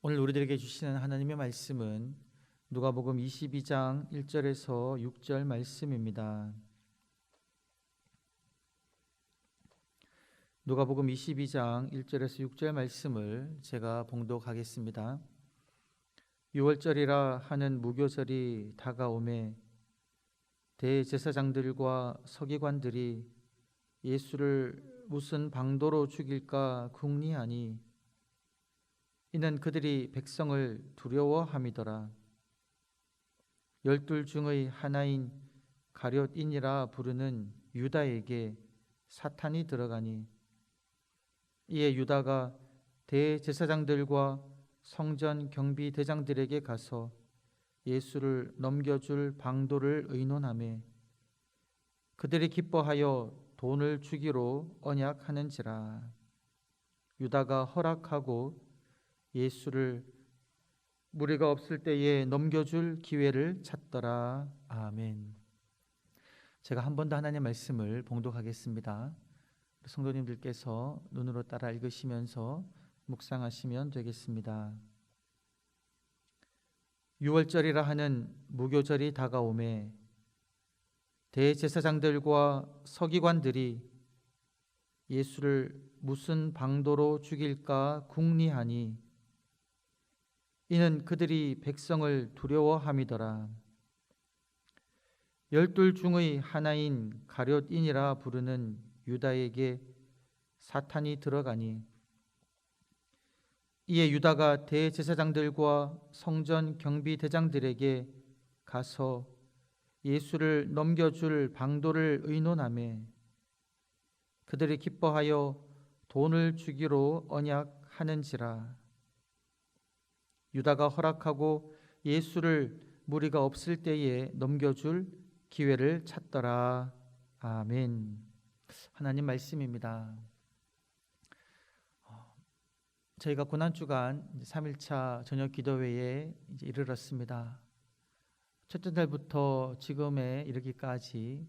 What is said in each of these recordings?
오늘 우리들에게 주시는 하나님의 말씀은 누가복음 22장 1절에서 6절 말씀입니다. 누가복음 22장 1절에서 6절 말씀을 제가 봉독하겠습니다. 유월절이라 하는 무교절이 다가오매 대제사장들과 서기관들이 예수를 무슨 방도로 죽일까 궁리하니 이는 그들이 백성을 두려워함이더라. 열둘 중의 하나인 가룟인이라 부르는 유다에게 사탄이 들어가니 이에 유다가 대제사장들과 성전 경비 대장들에게 가서 예수를 넘겨줄 방도를 의논하매 그들이 기뻐하여 돈을 주기로 언약하는지라. 유다가 허락하고 예수를 무리가 없을 때에 넘겨줄 기회를 찾더라. 아멘. 제가 한 번 더 하나님의 말씀을 봉독하겠습니다. 성도님들께서 눈으로 따라 읽으시면서 묵상하시면 되겠습니다. 유월절이라 하는 무교절이 다가오매 대제사장들과 서기관들이 예수를 무슨 방도로 죽일까 궁리하니 이는 그들이 백성을 두려워함이더라. 열둘 중의 하나인 가룟인이라 부르는 유다에게 사탄이 들어가니 이에 유다가 대제사장들과 성전 경비 대장들에게 가서 예수를 넘겨줄 방도를 의논하매 그들이 기뻐하여 돈을 주기로 언약하는지라. 유다가 허락하고 예수를 무리가 없을 때에 넘겨줄 기회를 찾더라. 아멘. 하나님 말씀입니다. 저희가 고난주간 3일차 저녁 기도회에 이제 이르렀습니다. 첫째 달부터 지금에 이르기까지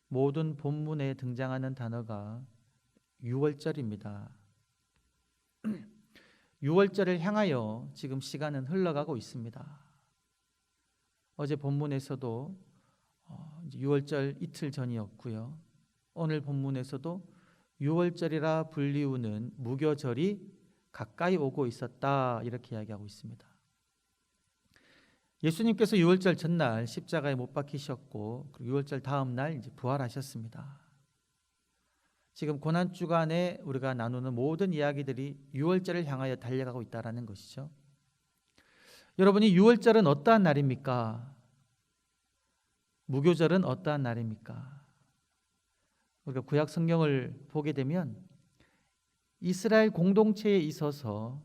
모든 본문에 등장하는 단어가 유월절입니다. 유월절을 향하여 지금 시간은 흘러가고 있습니다. 어제 본문에서도 유월절 이틀 전이었고요. 오늘 본문에서도 유월절이라 불리우는 무교절이 가까이 오고 있었다, 이렇게 이야기하고 있습니다. 예수님께서 유월절 전날 십자가에 못 박히셨고 유월절 다음 날 이제 부활하셨습니다. 지금 고난주간에 우리가 나누는 모든 이야기들이 유월절을 향하여 달려가고 있다는 것이죠. 여러분이 유월절은 어떠한 날입니까? 무교절은 어떠한 날입니까? 우리가 구약 성경을 보게 되면 이스라엘 공동체에 있어서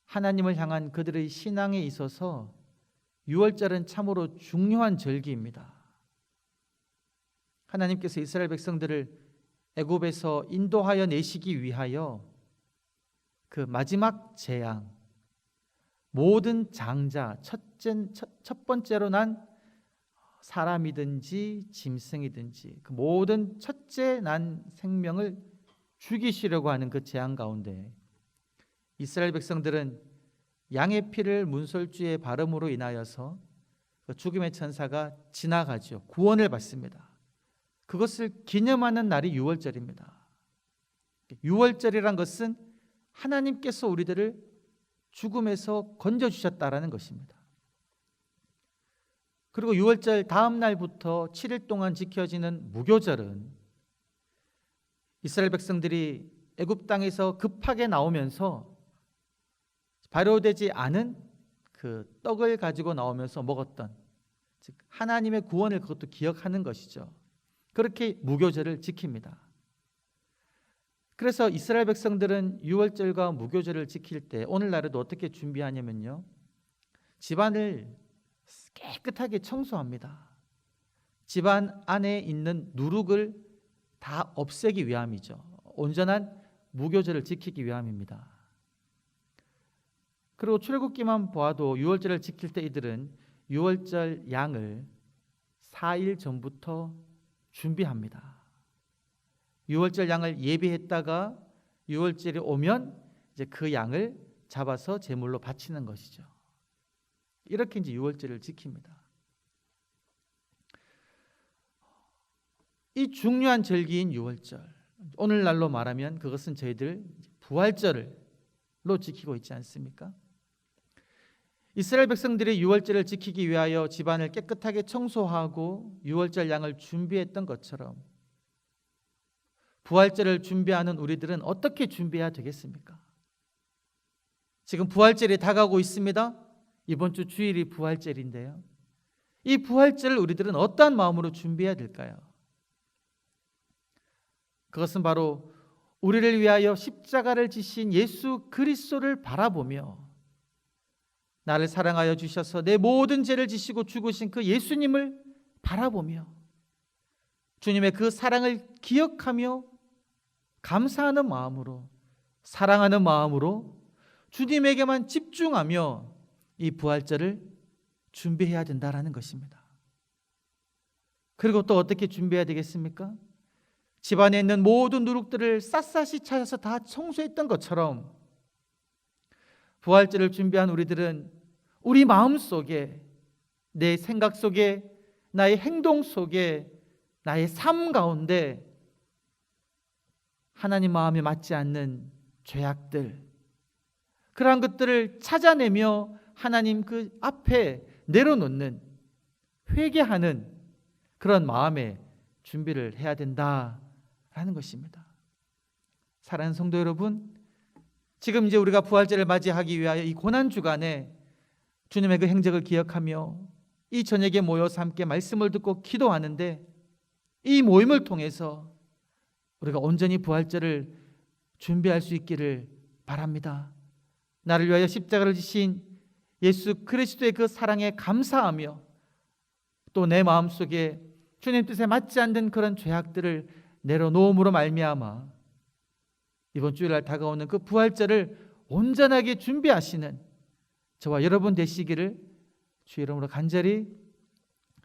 하나님을 향한 그들의 신앙에 있어서 유월절은 참으로 중요한 절기입니다. 하나님께서 이스라엘 백성들을 애굽에서 인도하여 내시기 위하여 그 마지막 재앙, 모든 장자, 첫 번째로 난 사람이든지 짐승이든지 그 모든 첫째 난 생명을 죽이시려고 하는 그 재앙 가운데 이스라엘 백성들은 양의 피를 문설주에 바름으로 인하여서 그 죽음의 천사가 지나가죠. 구원을 받습니다. 그것을 기념하는 날이 유월절입니다. 유월절이란 것은 하나님께서 우리들을 죽음에서 건져주셨다라는 것입니다. 그리고 유월절 다음 날부터 7일 동안 지켜지는 무교절은 이스라엘 백성들이 애굽 땅에서 급하게 나오면서 발효되지 않은 그 떡을 가지고 나오면서 먹었던, 즉 하나님의 구원을 그것도 기억하는 것이죠. 그렇게 무교절을 지킵니다. 그래서 이스라엘 백성들은 유월절과 무교절을 지킬 때 오늘날에도 어떻게 준비하냐면요, 집안을 깨끗하게 청소합니다. 집안 안에 있는 누룩을 다 없애기 위함이죠. 온전한 무교절을 지키기 위함입니다. 그리고 출애굽기만 보아도 유월절을 지킬 때 이들은 유월절 양을 4일 전부터 준비합니다. 유월절 양을 예비했다가 유월절이 오면 이제 그 양을 잡아서 제물로 바치는 것이죠. 이렇게 이제 유월절을 지킵니다. 이 중요한 절기인 유월절, 오늘날로 말하면 그것은 저희들 부활절로 지키고 있지 않습니까? 이스라엘 백성들이 유월절을 지키기 위하여 집안을 깨끗하게 청소하고 유월절 양을 준비했던 것처럼 부활절을 준비하는 우리들은 어떻게 준비해야 되겠습니까? 지금 부활절이 다가오고 있습니다. 이번 주 주일이 부활절인데요. 이 부활절을 우리들은 어떠한 마음으로 준비해야 될까요? 그것은 바로 우리를 위하여 십자가를 지신 예수 그리스도를 바라보며 나를 사랑하여 주셔서 내 모든 죄를 지시고 죽으신 그 예수님을 바라보며 주님의 그 사랑을 기억하며 감사하는 마음으로, 사랑하는 마음으로 주님에게만 집중하며 이 부활절을 준비해야 된다라는 것입니다. 그리고 또 어떻게 준비해야 되겠습니까? 집안에 있는 모든 누룩들을 샅샅이 찾아서 다 청소했던 것처럼 부활절을 준비한 우리들은 우리 마음 속에, 내 생각 속에, 나의 행동 속에, 나의 삶 가운데 하나님 마음에 맞지 않는 죄악들, 그러한 것들을 찾아내며 하나님 그 앞에 내려놓는, 회개하는 그런 마음의 준비를 해야 된다라는 것입니다. 사랑하는 성도 여러분, 지금 이제 우리가 부활절을 맞이하기 위하여 이 고난주간에 주님의 그 행적을 기억하며 이 저녁에 모여서 함께 말씀을 듣고 기도하는데, 이 모임을 통해서 우리가 온전히 부활절을 준비할 수 있기를 바랍니다. 나를 위하여 십자가를 지신 예수 그리스도의 그 사랑에 감사하며 또 내 마음속에 주님 뜻에 맞지 않는 그런 죄악들을 내려놓음으로 말미암아 이번 주일날 다가오는 그 부활절을 온전하게 준비하시는 저와 여러분 되시기를 주의 이름으로 간절히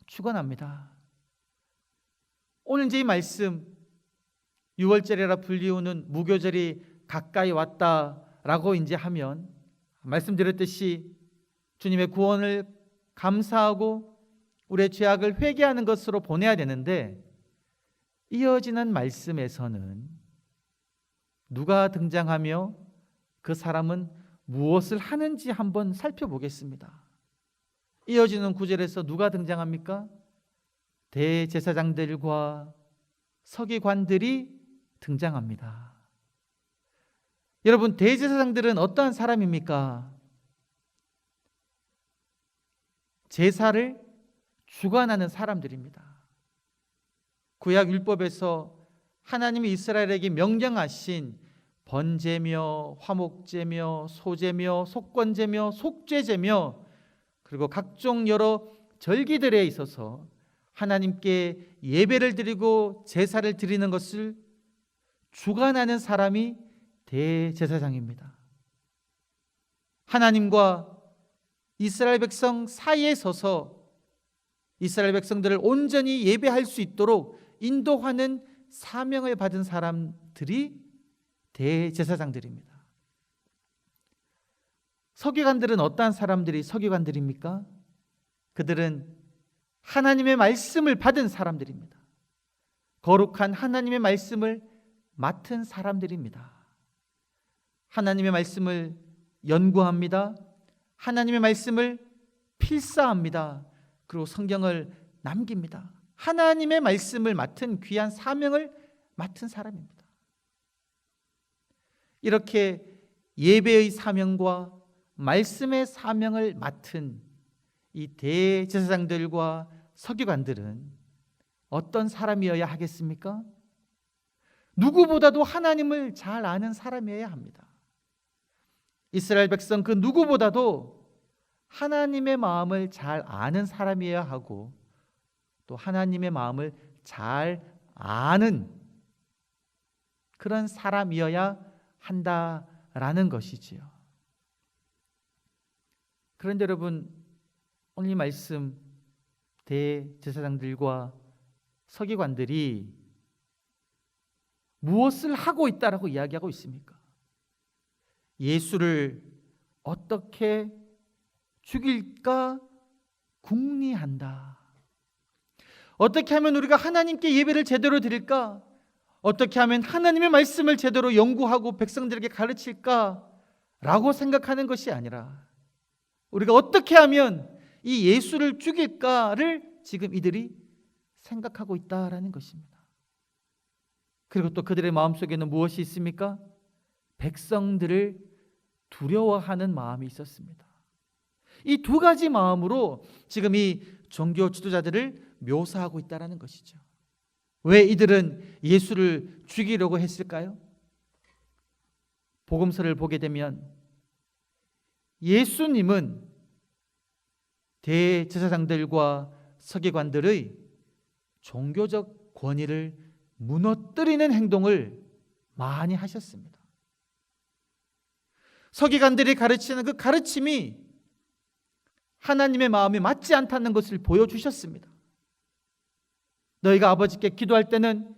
축원합니다. 오늘 이제 이 말씀, 유월절이라 불리우는 무교절이 가까이 왔다라고 이제 하면 말씀드렸듯이 주님의 구원을 감사하고 우리의 죄악을 회개하는 것으로 보내야 되는데, 이어지는 말씀에서는 누가 등장하며 그 사람은 무엇을 하는지 한번 살펴보겠습니다. 이어지는 구절에서 누가 등장합니까? 대제사장들과 서기관들이 등장합니다. 여러분, 대제사장들은 어떠한 사람입니까? 제사를 주관하는 사람들입니다. 구약 율법에서 하나님이 이스라엘에게 명령하신 번제며 화목제며 소제며 속건제며 속죄제며 그리고 각종 여러 절기들에 있어서 하나님께 예배를 드리고 제사를 드리는 것을 주관하는 사람이 대제사장입니다. 하나님과 이스라엘 백성 사이에 서서 이스라엘 백성들을 온전히 예배할 수 있도록 인도하는 사명을 받은 사람들이 대제사장들입니다. 서기관들은 어떠한 사람들이 서기관들입니까? 그들은 하나님의 말씀을 받은 사람들입니다. 거룩한 하나님의 말씀을 맡은 사람들입니다. 하나님의 말씀을 연구합니다. 하나님의 말씀을 필사합니다. 그리고 성경을 남깁니다. 하나님의 말씀을 맡은 귀한 사명을 맡은 사람입니다. 이렇게 예배의 사명과 말씀의 사명을 맡은 이 대제사장들과 서기관들은 어떤 사람이어야 하겠습니까? 누구보다도 하나님을 잘 아는 사람이어야 합니다. 이스라엘 백성 그 누구보다도 하나님의 마음을 잘 아는 사람이어야 하고 또 하나님의 마음을 잘 아는 그런 사람이어야 한다라는 것이지요. 그런데 여러분, 오늘 이 말씀 대제사장들과 서기관들이 무엇을 하고 있다라고 이야기하고 있습니까? 예수를 어떻게 죽일까 궁리한다. 어떻게 하면 우리가 하나님께 예배를 제대로 드릴까? 어떻게 하면 하나님의 말씀을 제대로 연구하고 백성들에게 가르칠까? 라고 생각하는 것이 아니라 우리가 어떻게 하면 이 예수를 죽일까를 지금 이들이 생각하고 있다라는 것입니다. 그리고 또 그들의 마음속에는 무엇이 있습니까? 백성들을 두려워하는 마음이 있었습니다. 이 두 가지 마음으로 지금 이 종교 지도자들을 묘사하고 있다는 것이죠. 왜 이들은 예수를 죽이려고 했을까요? 복음서를 보게 되면 예수님은 대제사장들과 서기관들의 종교적 권위를 무너뜨리는 행동을 많이 하셨습니다. 서기관들이 가르치는 그 가르침이 하나님의 마음에 맞지 않다는 것을 보여주셨습니다. 너희가 아버지께 기도할 때는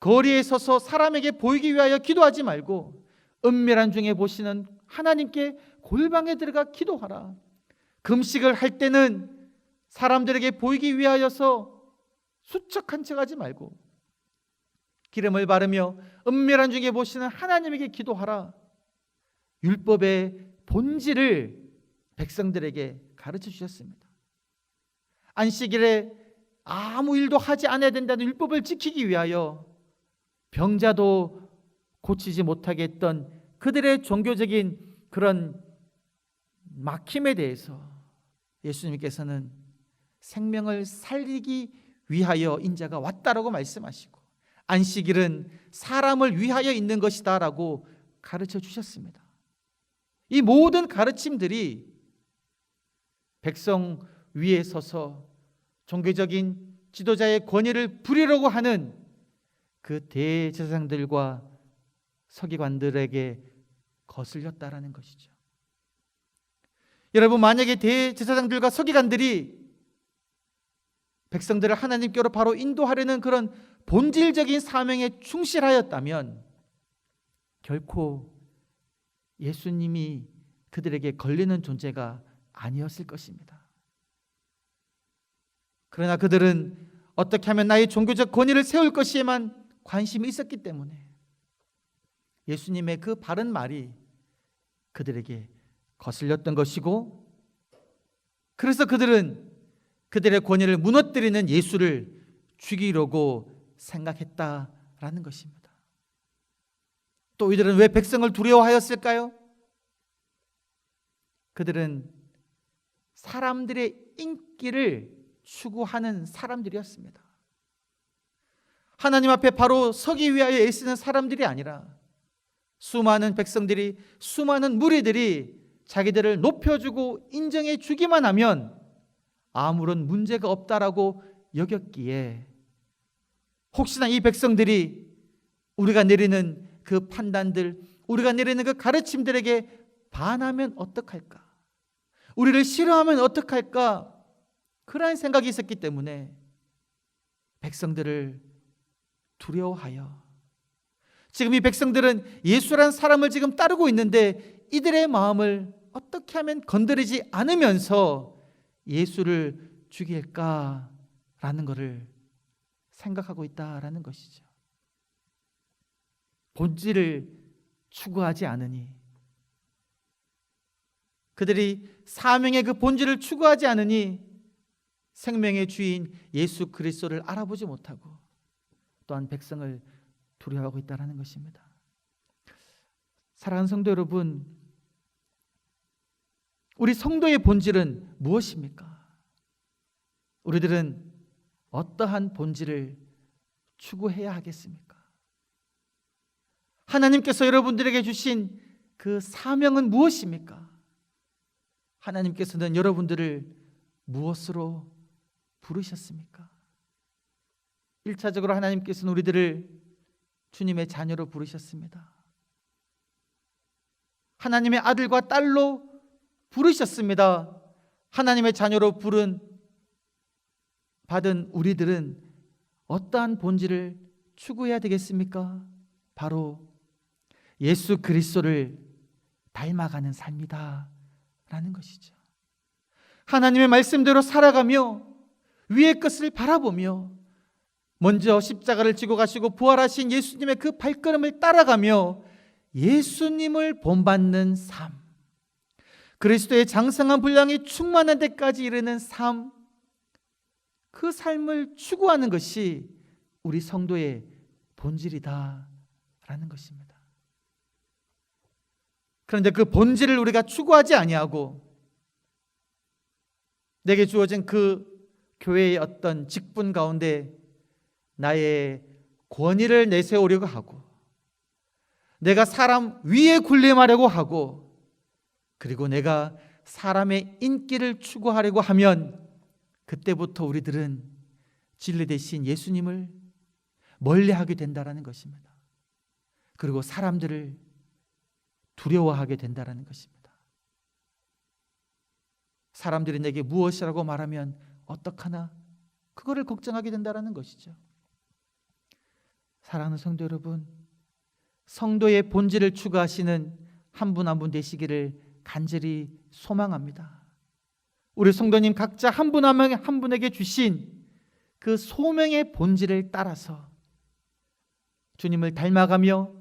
거리에 서서 사람에게 보이기 위하여 기도하지 말고 은밀한 중에 보시는 하나님께 골방에 들어가 기도하라. 금식을 할 때는 사람들에게 보이기 위하여서 수척한 척하지 말고 기름을 바르며 은밀한 중에 보시는 하나님에게 기도하라. 율법의 본질을 백성들에게 가르쳐 주셨습니다. 안식일에 아무 일도 하지 않아야 된다는 율법을 지키기 위하여 병자도 고치지 못하게 했던 그들의 종교적인 그런 막힘에 대해서 예수님께서는 생명을 살리기 위하여 인자가 왔다라고 말씀하시고 안식일은 사람을 위하여 있는 것이다 라고 가르쳐 주셨습니다. 이 모든 가르침들이 백성 위에 서서 종교적인 지도자의 권위를 부리려고 하는 그 대제사장들과 서기관들에게 거슬렸다라는 것이죠. 여러분, 만약에 대제사장들과 서기관들이 백성들을 하나님께로 바로 인도하려는 그런 본질적인 사명에 충실하였다면 결코 예수님이 그들에게 걸리는 존재가 아니었을 것입니다. 그러나 그들은 어떻게 하면 나의 종교적 권위를 세울 것이에만 관심이 있었기 때문에 예수님의 그 바른 말이 그들에게 거슬렸던 것이고, 그래서 그들은 그들의 권위를 무너뜨리는 예수를 죽이려고 생각했다라는 것입니다. 또 이들은 왜 백성을 두려워하였을까요? 그들은 사람들의 인기를 추구하는 사람들이었습니다. 하나님 앞에 바로 서기 위하여 애쓰는 사람들이 아니라 수많은 백성들이, 수많은 무리들이 자기들을 높여주고 인정해 주기만 하면 아무런 문제가 없다라고 여겼기에 혹시나 이 백성들이 우리가 내리는 그 판단들, 우리가 내리는 그 가르침들에게 반하면 어떡할까? 우리를 싫어하면 어떡할까? 그러한 생각이 있었기 때문에 백성들을 두려워하여 지금 이 백성들은 예수란 사람을 지금 따르고 있는데 이들의 마음을 어떻게 하면 건드리지 않으면서 예수를 죽일까라는 것을 생각하고 있다라는 것이죠. 본질을 추구하지 않으니, 그들이 사명의 그 본질을 추구하지 않으니 생명의 주인 예수 그리스도를 알아보지 못하고 또한 백성을 두려워하고 있다는 것입니다. 사랑하는 성도 여러분, 우리 성도의 본질은 무엇입니까? 우리들은 어떠한 본질을 추구해야 하겠습니까? 하나님께서 여러분들에게 주신 그 사명은 무엇입니까? 하나님께서는 여러분들을 무엇으로 부르셨습니까? 1차적으로 하나님께서는 우리들을 주님의 자녀로 부르셨습니다. 하나님의 아들과 딸로 부르셨습니다. 하나님의 자녀로 받은 우리들은 어떠한 본질을 추구해야 되겠습니까? 바로 예수 그리스도를 닮아가는 삶이다 라는 것이죠. 하나님의 말씀대로 살아가며 위의 것을 바라보며 먼저 십자가를 지고 가시고 부활하신 예수님의 그 발걸음을 따라가며 예수님을 본받는 삶, 그리스도의 장성한 분량이 충만한 데까지 이르는 삶, 그 삶을 추구하는 것이 우리 성도의 본질이다 라는 것입니다. 그런데 그 본질을 우리가 추구하지 아니하고 내게 주어진 그 교회의 어떤 직분 가운데 나의 권위를 내세우려고 하고 내가 사람 위에 군림하려고 하고 그리고 내가 사람의 인기를 추구하려고 하면 그때부터 우리들은 진리 대신 예수님을 멀리하게 된다는 것입니다. 그리고 사람들을 두려워하게 된다는 것입니다. 사람들이 내게 무엇이라고 말하면 어떡하나 그거를 걱정하게 된다는 것이죠. 사랑하는 성도 여러분, 성도의 본질을 추구하시는 한 분 한 분 되시기를 간절히 소망합니다. 우리 성도님 각자 한 분 한 분에게 주신 그 소명의 본질을 따라서 주님을 닮아가며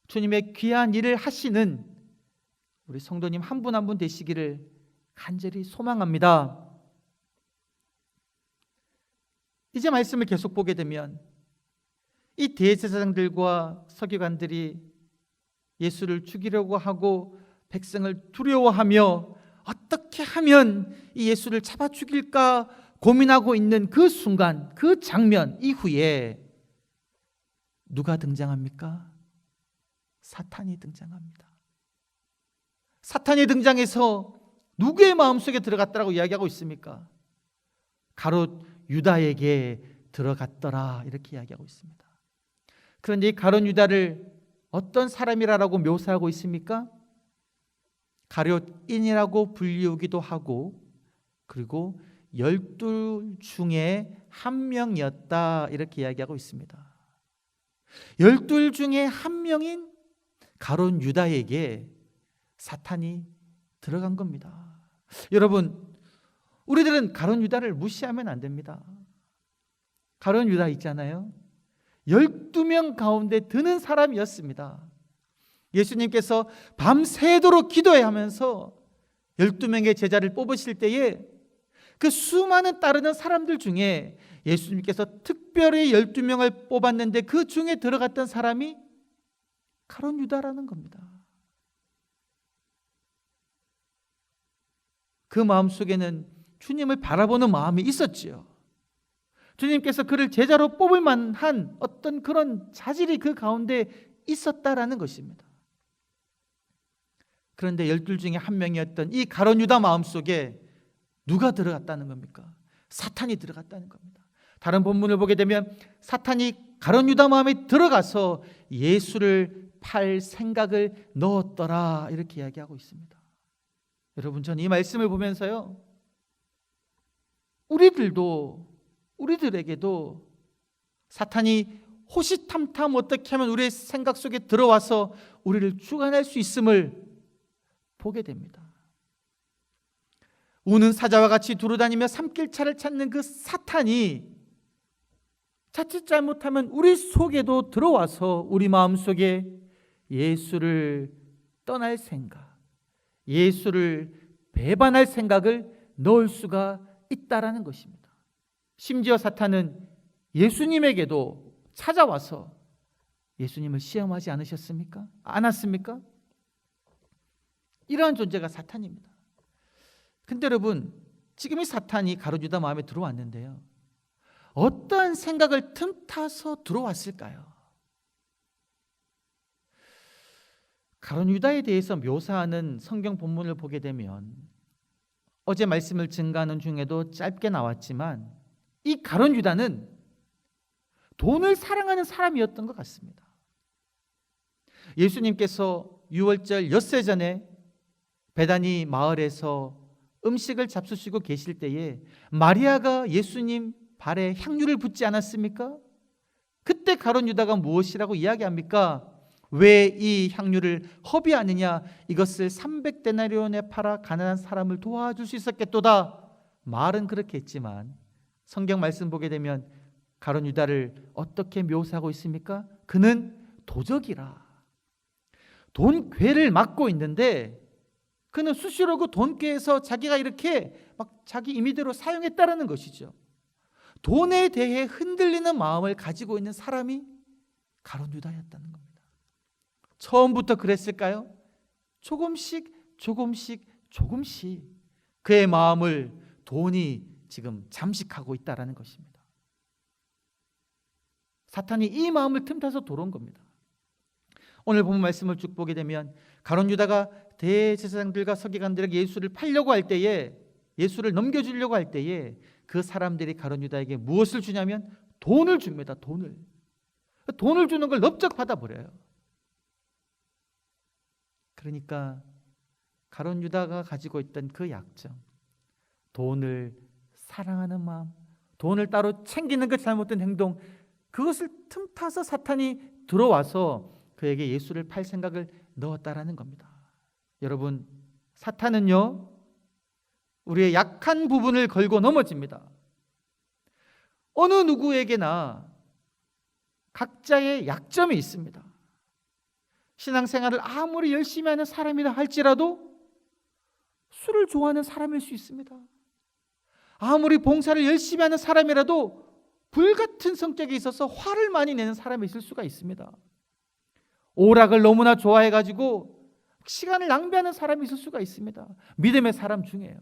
주님의 귀한 일을 하시는 우리 성도님 한 분 한 분 되시기를 간절히 소망합니다. 이제 말씀을 계속 보게 되면 이 대제사장들과 서기관들이 예수를 죽이려고 하고 백성을 두려워하며 어떻게 하면 이 예수를 잡아 죽일까 고민하고 있는 그 순간, 그 장면 이후에 누가 등장합니까? 사탄이 등장합니다. 사탄이 등장해서 누구의 마음속에 들어갔다라고 이야기하고 있습니까? 가롯 유다에게 들어갔더라 이렇게 이야기하고 있습니다. 그런데 이 가롯 유다를 어떤 사람이라고 묘사하고 있습니까? 가롯인이라고 불리우기도 하고 그리고 12 중에 한 명이었다 이렇게 이야기하고 있습니다. 12 중에 한 명인 가롯 유다에게 사탄이 들어간 겁니다. 여러분, 우리들은 가롯 유다를 무시하면 안 됩니다. 가롯 유다 있잖아요. 12명 가운데 드는 사람이었습니다. 예수님께서 밤새도록 기도해야 하면서 12명의 제자를 뽑으실 때에 그 수많은 따르는 사람들 중에 예수님께서 특별히 12명을 뽑았는데 그 중에 들어갔던 사람이 가롯 유다라는 겁니다. 그 마음속에는 주님을 바라보는 마음이 있었지요. 주님께서 그를 제자로 뽑을 만한 어떤 그런 자질이 그 가운데 있었다라는 것입니다. 그런데 12 중에 한 명이었던 이 가롯 유다 마음속에 누가 들어갔다는 겁니까? 사탄이 들어갔다는 겁니다. 다른 본문을 보게 되면 사탄이 가롯 유다 마음에 들어가서 예수를 팔 생각을 넣었더라 이렇게 이야기하고 있습니다. 여러분, 저는 이 말씀을 보면서요, 우리들에게도 사탄이 호시탐탐 어떻게 하면 우리의 생각 속에 들어와서 우리를 주관할 수 있음을 보게 됩니다. 우는 사자와 같이 두루다니며 삼킬차를 찾는 그 사탄이 자칫 잘못하면 우리 속에도 들어와서 우리 마음속에 예수를 떠날 생각, 예수를 배반할 생각을 넣을 수가 있다라는 것입니다. 심지어 사탄은 예수님에게도 찾아와서 예수님을 시험하지 않으셨습니까? 않았습니까? 이러한 존재가 사탄입니다. 근데 여러분, 지금 이 사탄이 가롯 유다 마음에 들어왔는데요, 어떠한 생각을 틈타서 들어왔을까요? 가롯 유다에 대해서 묘사하는 성경 본문을 보게 되면 어제 말씀을 증가하는 중에도 짧게 나왔지만 이 가롯 유다는 돈을 사랑하는 사람이었던 것 같습니다. 예수님께서 유월절 엿새 전에 베다니 마을에서 음식을 잡수시고 계실 때에 마리아가 예수님 발에 향유를 붓지 않았습니까? 그때 가롯 유다가 무엇이라고 이야기합니까? 왜 이 향유를 허비하느냐? 이것을 300데나리온에 팔아 가난한 사람을 도와줄 수 있었겠도다. 말은 그렇게 했지만 성경 말씀 보게 되면 가룟 유다를 어떻게 묘사하고 있습니까? 그는 도적이라. 돈괴를 맡고 있는데 그는 수시로 그 돈괴에서 자기가 이렇게 막 자기 임의대로 사용했다라는 것이죠. 돈에 대해 흔들리는 마음을 가지고 있는 사람이 가룟 유다였다는 겁니다. 처음부터 그랬을까요? 조금씩 그의 마음을 돈이 지금 잠식하고 있다라는 것입니다. 사탄이 이 마음을 틈타서 들어온 겁니다. 오늘 본 말씀을 쭉 보게 되면 가룟 유다가 대제사장들과 서기관들에게 예수를 팔려고 할 때에, 예수를 넘겨주려고 할 때에 그 사람들이 가룟 유다에게 무엇을 주냐면 돈을 줍니다. 돈을 주는 걸 넙적 받아버려요. 그러니까 가룟 유다가 가지고 있던 그 약점, 돈을 사랑하는 마음, 돈을 따로 챙기는 그 잘못된 행동, 그것을 틈타서 사탄이 들어와서 그에게 예수를 팔 생각을 넣었다라는 겁니다. 여러분, 사탄은요, 우리의 약한 부분을 걸고 넘어집니다. 어느 누구에게나 각자의 약점이 있습니다. 신앙생활을 아무리 열심히 하는 사람이라 할지라도 술을 좋아하는 사람일 수 있습니다. 아무리 봉사를 열심히 하는 사람이라도 불같은 성격에 있어서 화를 많이 내는 사람이 있을 수가 있습니다. 오락을 너무나 좋아해가지고 시간을 낭비하는 사람이 있을 수가 있습니다. 믿음의 사람 중에요.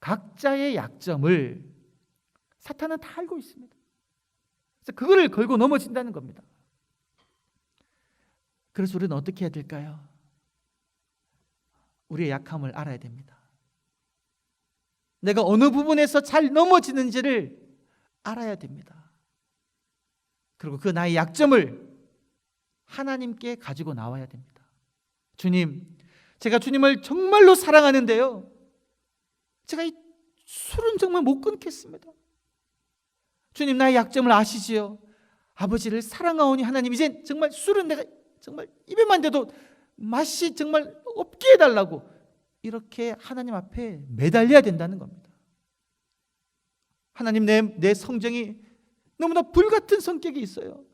각자의 약점을 사탄은 다 알고 있습니다. 그래서 그거를 걸고 넘어진다는 겁니다. 그래서 우리는 어떻게 해야 될까요? 우리의 약함을 알아야 됩니다. 내가 어느 부분에서 잘 넘어지는지를 알아야 됩니다. 그리고 그 나의 약점을 하나님께 가지고 나와야 됩니다. 주님, 제가 주님을 정말로 사랑하는데요, 제가 이 술은 정말 못 끊겠습니다. 주님, 나의 약점을 아시지요? 아버지를 사랑하오니 하나님, 이제 정말 술은 내가 정말 입에만 대도 맛이 정말 없게 해달라고, 이렇게 하나님 앞에 매달려야 된다는 겁니다. 하나님, 내 성정이 너무나 불같은 성격이 있어요.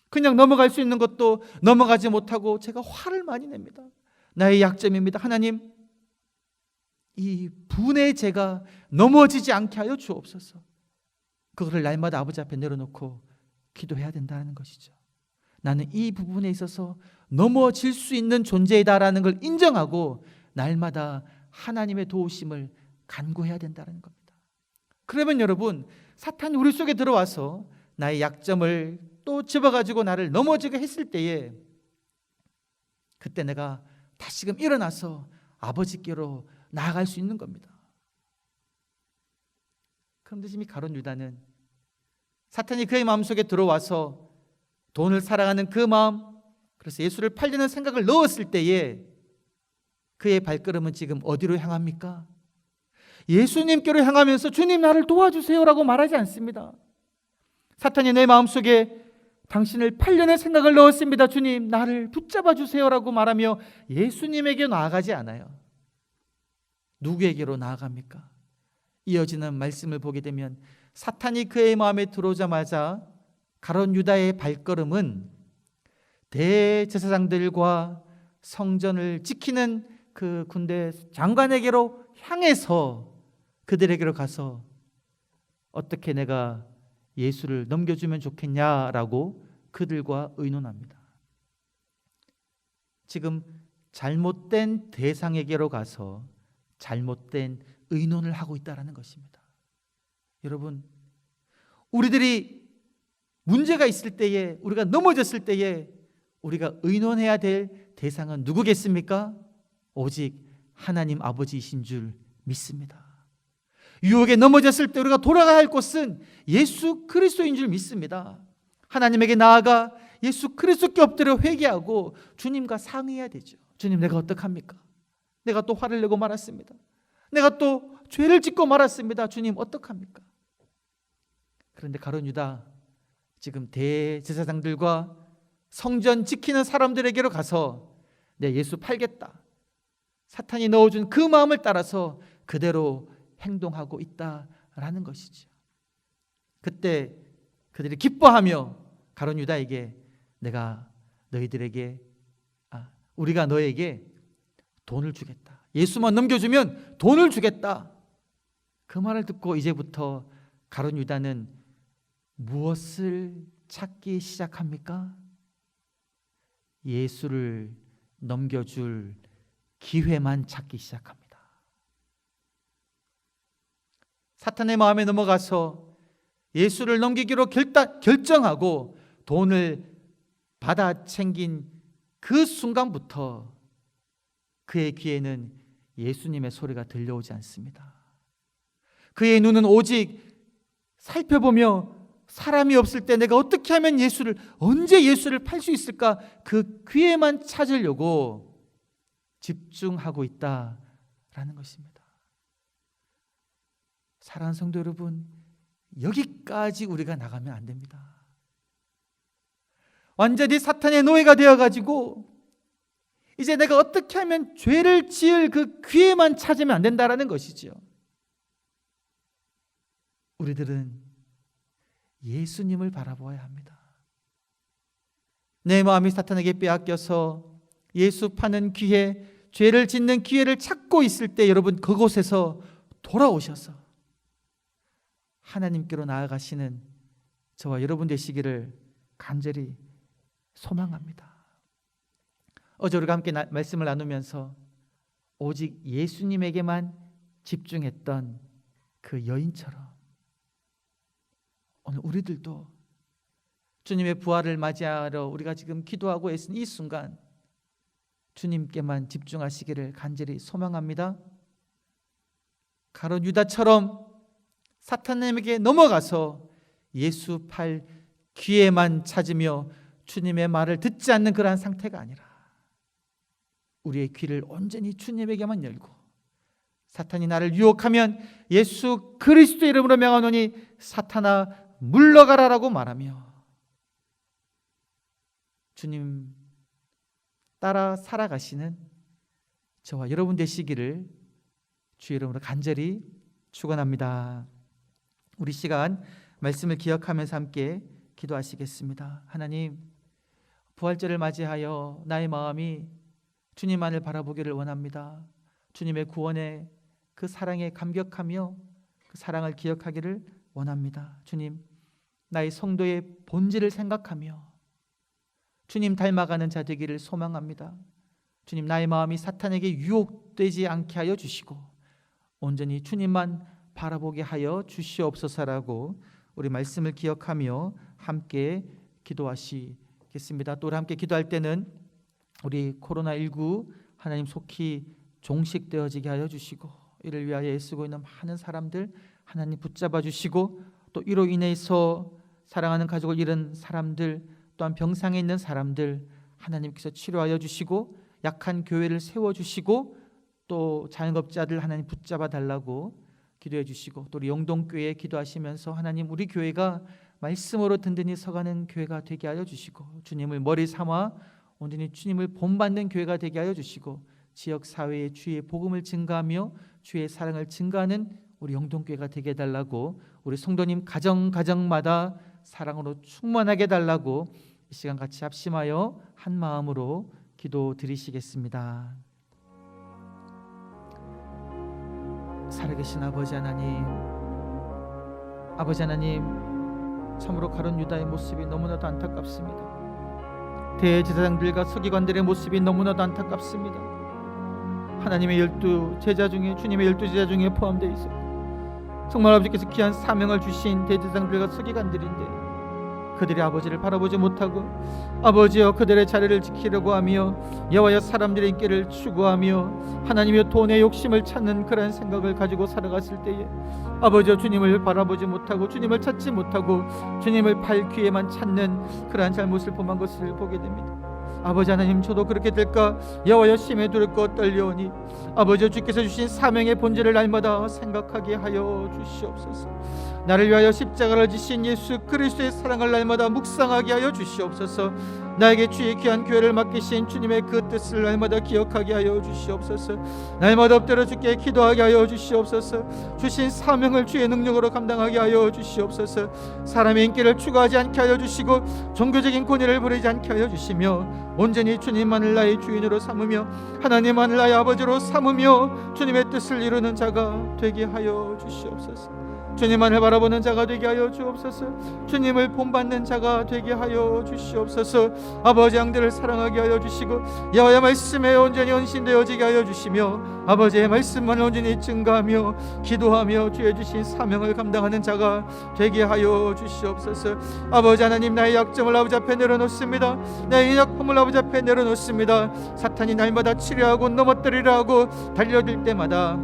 그냥 넘어갈 수 있는 것도 넘어가지 못하고 제가 화를 많이 냅니다. 나의 약점입니다. 하나님, 이 분의 제가 넘어지지 않게 하여 주옵소서. 그거를 날마다 아버지 앞에 내려놓고 기도해야 된다는 것이죠. 나는 이 부분에 있어서 넘어질 수 있는 존재이다라는 걸 인정하고 날마다 하나님의 도우심을 간구해야 된다는 겁니다. 그러면 여러분, 사탄이 우리 속에 들어와서 나의 약점을 또 집어가지고 나를 넘어지게 했을 때에, 그때 내가 다시금 일어나서 아버지께로 나아갈 수 있는 겁니다. 그런데 지금 가룟 유다는 사탄이 그의 마음속에 들어와서 돈을 사랑하는 그 마음, 그래서 예수를 팔려는 생각을 넣었을 때에 그의 발걸음은 지금 어디로 향합니까? 예수님께로 향하면서 주님, 나를 도와주세요라고 말하지 않습니다. 사탄이 내 마음속에 당신을 팔려는 생각을 넣었습니다. 주님, 나를 붙잡아 주세요라고 말하며 예수님에게 나아가지 않아요. 누구에게로 나아갑니까? 이어지는 말씀을 보게 되면 사탄이 그의 마음에 들어오자마자 가룟 유다의 발걸음은 대제사장들과 성전을 지키는 그 군대 장관에게로 향해서 그들에게로 가서 어떻게 내가 예수를 넘겨주면 좋겠냐라고 그들과 의논합니다. 지금 잘못된 대상에게로 가서 잘못된 의논을 하고 있다는 것입니다. 여러분, 우리들이 문제가 있을 때에, 우리가 넘어졌을 때에 우리가 의논해야 될 대상은 누구겠습니까? 오직 하나님 아버지이신 줄 믿습니다. 유혹에 넘어졌을 때 우리가 돌아가야 할 곳은 예수 그리스도인 줄 믿습니다. 하나님에게 나아가 예수 그리스도께 엎드려 회개하고 주님과 상의해야 되죠. 주님, 내가 어떡합니까? 내가 또 화를 내고 말았습니다. 내가 또 죄를 짓고 말았습니다. 주님, 어떡합니까? 그런데 가룟 유다, 지금 대제사장들과 성전 지키는 사람들에게로 가서 내 예수 팔겠다, 사탄이 넣어준 그 마음을 따라서 그대로 행동하고 있다라는 것이죠. 그때 그들이 기뻐하며 가룟 유다에게 우리가 너에게 돈을 주겠다, 예수만 넘겨주면 돈을 주겠다, 그 말을 듣고 이제부터 가룟 유다는 무엇을 찾기 시작합니까? 예수를 넘겨줄 기회만 찾기 시작합니다. 사탄의 마음에 넘어가서 예수를 넘기기로 결정하고 돈을 받아 챙긴 그 순간부터 그의 귀에는 예수님의 소리가 들려오지 않습니다. 그의 눈은 오직 살펴보며 사람이 없을 때 내가 어떻게 하면 언제 예수를 팔 수 있을까, 그 기회만 찾으려고 집중하고 있다라는 것입니다. 사랑하는 성도 여러분, 여기까지 우리가 나가면 안 됩니다. 완전히 사탄의 노예가 되어가지고 이제 내가 어떻게 하면 죄를 지을 그 기회만 찾으면 안 된다라는 것이죠. 우리들은 예수님을 바라보아야 합니다. 내 마음이 사탄에게 빼앗겨서 예수 파는 기회, 죄를 짓는 기회를 찾고 있을 때 여러분, 그곳에서 돌아오셔서 하나님께로 나아가시는 저와 여러분 되시기를 간절히 소망합니다. 어제 우리가 함께 말씀을 나누면서 오직 예수님에게만 집중했던 그 여인처럼 오늘 우리들도 주님의 부활을 맞이하러 우리가 지금 기도하고 애쓴 이 순간 주님께만 집중하시기를 간절히 소망합니다. 가룟 유다처럼 사탄에게 넘어가서 예수 팔 기회만 찾으며 주님의 말을 듣지 않는 그러한 상태가 아니라 우리의 귀를 온전히 주님에게만 열고, 사탄이 나를 유혹하면 예수 그리스도 이름으로 명하노니 사탄아 물러가라라고 말하며 주님 따라 살아가시는 저와 여러분 되시기를 주의 이름으로 간절히 축원합니다. 우리 시간 말씀을 기억하면서 함께 기도하시겠습니다. 하나님, 부활절을 맞이하여 나의 마음이 주님만을 바라보기를 원합니다. 주님의 구원에 그 사랑에 감격하며 그 사랑을 기억하기를 원합니다. 주님, 나의 성도의 본질을 생각하며 주님 닮아가는 자 되기를 소망합니다. 주님, 나의 마음이 사탄에게 유혹되지 않게 하여 주시고 온전히 주님만 바라보게 하여 주시옵소서라고 우리 말씀을 기억하며 함께 기도하시겠습니다. 또 우리 함께 기도할 때는 우리 코로나19 하나님 속히 종식되어지게 하여 주시고 이를 위하여 애쓰고 있는 많은 사람들 하나님 붙잡아 주시고, 또 이로 인해서 사랑하는 가족을 잃은 사람들, 또한 병상에 있는 사람들 하나님께서 치료하여 주시고 약한 교회를 세워주시고 또 자영업자들 하나님 붙잡아 달라고 기도해 주시고, 또 우리 영동교회에 기도하시면서 하나님 우리 교회가 말씀으로 든든히 서가는 교회가 되게 하여 주시고 주님을 머리 삼아 온전히 주님을 본받는 교회가 되게 하여 주시고 지역 사회에 주의 복음을 증가하며 주의 사랑을 증가하는 우리 영동교회가 되게 해달라고, 우리 성도님 가정마다 사랑으로 충만하게 해달라고 이 시간 같이 합심하여 한 마음으로 기도 드리시겠습니다. 살아계신 아버지 하나님, 참으로 가룟 유다의 모습이 너무나도 안타깝습니다. 대제사장들과 서기관들의 모습이 너무나도 안타깝습니다. 하나님의 12 제자 중에, 주님의 12 제자 중에 포함되어 있습니다. 정말 아버지께서 귀한 사명을 주신 대제사장들과 서기관들인데 그들이 아버지를 바라보지 못하고 아버지여 그들의 자리를 지키려고 하며 여호와여 사람들의 인기를 추구하며 하나님의 돈의 욕심을 찾는 그런 생각을 가지고 살아갔을 때에 아버지여 주님을 바라보지 못하고 주님을 찾지 못하고 주님을 팔 기회만 찾는 그러한 잘못을 범한 것을 보게 됩니다. 아버지 하나님, 저도 그렇게 될까 여호와여 심히 두렵고 떨려오니 아버지여 주께서 주신 사명의 본질을 날마다 생각하게 하여 주시옵소서. 나를 위하여 십자가를 지신 예수 그리스도의 사랑을 날마다 묵상하게 하여 주시옵소서. 나에게 주의 귀한 교회를 맡기신 주님의 그 뜻을 날마다 기억하게 하여 주시옵소서. 날마다 엎드려 주께 기도하게 하여 주시옵소서. 주신 사명을 주의 능력으로 감당하게 하여 주시옵소서. 사람의 인기를 추구하지 않게 하여 주시고 종교적인 권위를 부리지 않게 하여 주시며 온전히 주님만을 나의 주인으로 삼으며 하나님만을 나의 아버지로 삼으며 주님의 뜻을 이루는 자가 되게 하여 주시옵소서. 주님만을 바라보는 자가 되게 하여 주옵소서. 주님을 본받는 자가 되게 하여 주시옵소서. 아버지 양들을 사랑하게 하여 주시고 여호와의 말씀에 온전히 헌신되어지게 하여 주시며 아버지의 말씀만 온전히 증거하며 기도하며 주의 주신 사명을 감당하는 자가 되게 하여 주시옵소서. 아버지 하나님, 나의 약점을 아버지 앞에 내려놓습니다. 나의 약함을 아버지 앞에 내려놓습니다. 사탄이 날마다 치료하고 넘어뜨리려 하고 달려들 때마다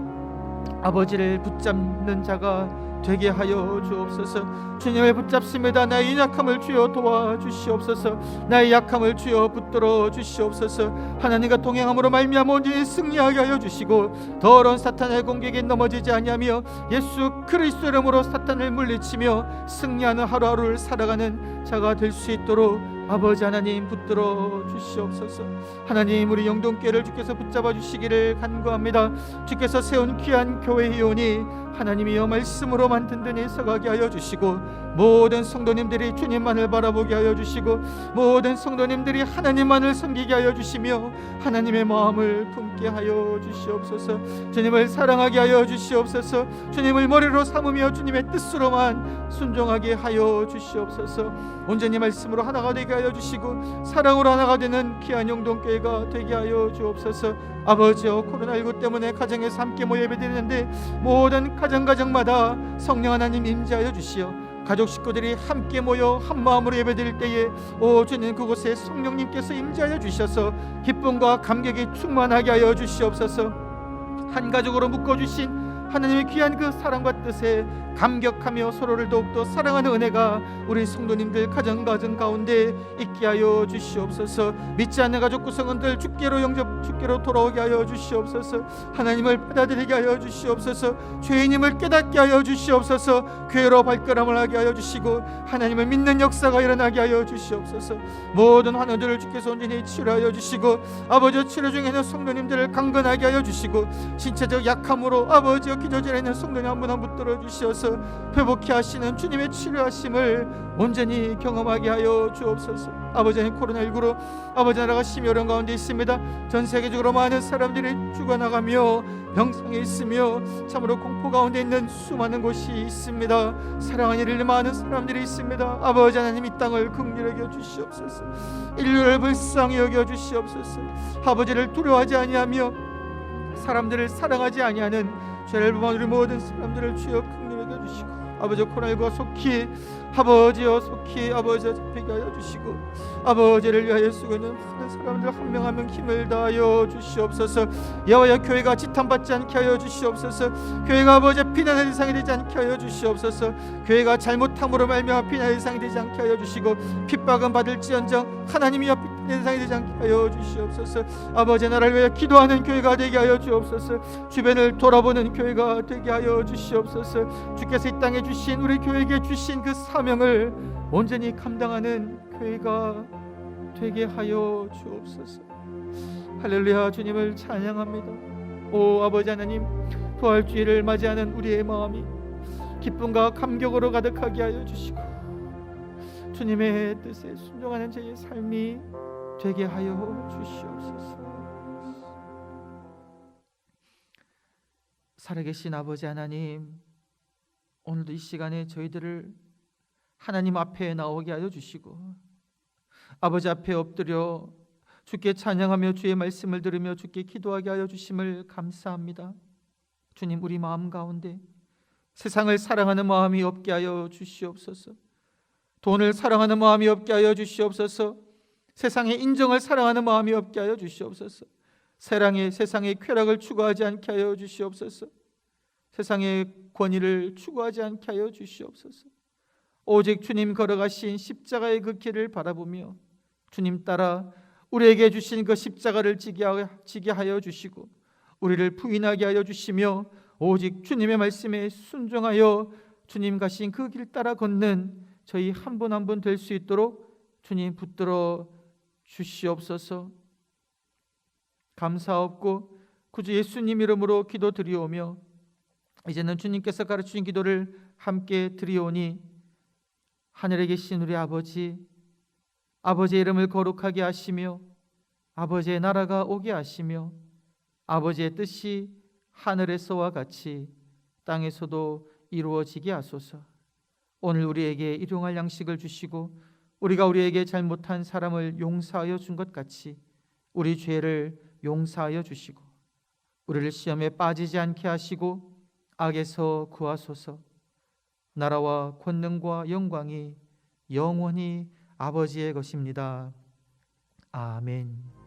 아버지를 붙잡는 자가 되게 하여 주옵소서. 주님을 붙잡습니다. 나의 약함을 주여 도와주시옵소서. 나의 약함을 주여 붙들어 주시옵소서. 하나님과 동행함으로 말미암아 온전히 승리하게 하여 주시고 더러운 사탄의 공격에 넘어지지 아니하며 예수 그리스도 이름으로 사탄을 물리치며 승리하는 하루하루를 살아가는 자가 될 수 있도록 아버지 하나님 붙들어 주시옵소서. 하나님, 우리 영동교회를 주께서 붙잡아 주시기를 간구합니다. 주께서 세운 귀한 교회이오니 하나님이여 말씀으로 만든 데에 서가게 하여 주시고 모든 성도님들이 주님만을 바라보게 하여 주시고 모든 성도님들이 하나님만을 섬기게 하여 주시며 하나님의 마음을 품게 하여 주시옵소서. 주님을 사랑하게 하여 주시옵소서. 주님을 머리로 삼으며 주님의 뜻으로만 순종하게 하여 주시옵소서. 온전히 말씀으로 하나가 되게 하여 주시고 사랑으로 하나가 되는 귀한 영동교회가 되게 하여 주옵소서. 아버지여, 코로나19 때문에 가정에서 함께 모여 예배드리는데 모든 가정마다 성령 하나님 임재하여 주시어 가족 식구들이 함께 모여 한 마음으로 예배드릴 때에 오 주님, 그곳에 성령님께서 임재하여 주셔서 기쁨과 감격이 충만하게 하여 주시옵소서. 한 가족으로 묶어주신 하나님의 귀한 그 사랑과 뜻에 감격하며 서로를 더욱더 사랑하는 은혜가 우리 성도님들 가정 가운데 있게 하여 주시옵소서. 믿지 않는 가족 구성원들 주께로 돌아오게 하여 주시옵소서. 하나님을 받아들이게 하여 주시옵소서. 죄인임을 깨닫게 하여 주시옵소서. 교회로 발걸음을 하게 하여 주시고 하나님을 믿는 역사가 일어나게 하여 주시옵소서. 모든 환우들을 주께서 온전히 치료하여 주시고 아버지, 치료 중에 있는 성도님들을 강건하게 하여 주시고 신체적 약함으로 아버지 기도전에 있는 성도님 한 분 한 분 붙들어 주시어서 회복케 하시는 주님의 치료하심을 온전히 경험하게 하여 주옵소서. 아버지, 코로나19로 아버지 나라가 심히 어려운 가운데 있습니다. 전 세계적으로 많은 사람들이 죽어나가며 병상에 있으며 참으로 공포 가운데 있는 수많은 곳이 있습니다. 사랑하는 일을 많은 사람들이 있습니다. 아버지 하나님, 이 땅을 긍휼히 여겨 주시옵소서. 인류를 불쌍히 여겨 주시옵소서. 아버지를 두려워하지 아니하며 사람들을 사랑하지 아니하는 죄를 범한 우리 모든 사람들을 주여 긍휼히 여겨주시고 아버지, 코로나19가 속히 아버지여 속히 아버지여 잡히게 하여 주시고 아버지를 위하여 쓰고 있는 많은 사람들 한 명 한 명 힘을 다하여 주시옵소서. 여호와여, 교회가 지탄받지 않게 하여 주시옵소서. 교회가 아버지 비난의 대상이 되지 않게 하여 주시옵소서. 교회가 잘못함으로 말미암아 비난의 대상이 되지 않게 하여 주시고 핍박은 받을지언정 하나님이여 비난의 대상이 되지 않게 하여 주시옵소서. 아버지, 나라를 위하여 기도하는 교회가 되게 하여 주옵소서. 주변을 돌아보는 교회가 되게 하여 주시옵소서. 주께서 이 땅에 주신 우리 교회에게 주신 그 사명을 온전히 감당하는 교회가 되게 하여 주옵소서. 할렐루야. 주님을 찬양합니다. 오 아버지 하나님, 부활주의를 맞이하는 우리의 마음이 기쁨과 감격으로 가득하게 하여 주시고 주님의 뜻에 순종하는 저의 삶이 되게 하여 주시옵소서. 살아계신 아버지 하나님, 오늘도 이 시간에 저희들을 하나님 앞에 나오게 하여 주시고 아버지 앞에 엎드려 주께 찬양하며 주의 말씀을 들으며 주께 기도하게 하여 주심을 감사합니다. 주님, 우리 마음 가운데 세상을 사랑하는 마음이 없게 하여 주시옵소서. 돈을 사랑하는 마음이 없게 하여 주시옵소서. 세상의 인정을 사랑하는 마음이 없게 하여 주시옵소서. 세상의 쾌락을 추구하지 않게 하여 주시옵소서. 세상의 권위를 추구하지 않게 하여 주시옵소서. 오직 주님 걸어가신 십자가의 그 길을 바라보며 주님 따라 우리에게 주신 그 십자가를 지게 하여 주시고 우리를 부인하게 하여 주시며 오직 주님의 말씀에 순종하여 주님 가신 그 길 따라 걷는 저희 한 분 한 분 될 수 있도록 주님 붙들어 주시옵소서. 감사하옵고 구주 예수님 이름으로 기도드리오며 이제는 주님께서 가르치신 기도를 함께 드리오니 하늘에 계신 우리 아버지의 이름을 거룩하게 하시며 아버지의 나라가 오게 하시며 아버지의 뜻이 하늘에서와 같이 땅에서도 이루어지게 하소서. 오늘 우리에게 일용할 양식을 주시고 우리가 우리에게 잘못한 사람을 용서하여 준 것 같이 우리 죄를 용서하여 주시고 우리를 시험에 빠지지 않게 하시고 악에서 구하소서. 나라와 권능과 영광이 영원히 아버지의 것입니다. 아멘.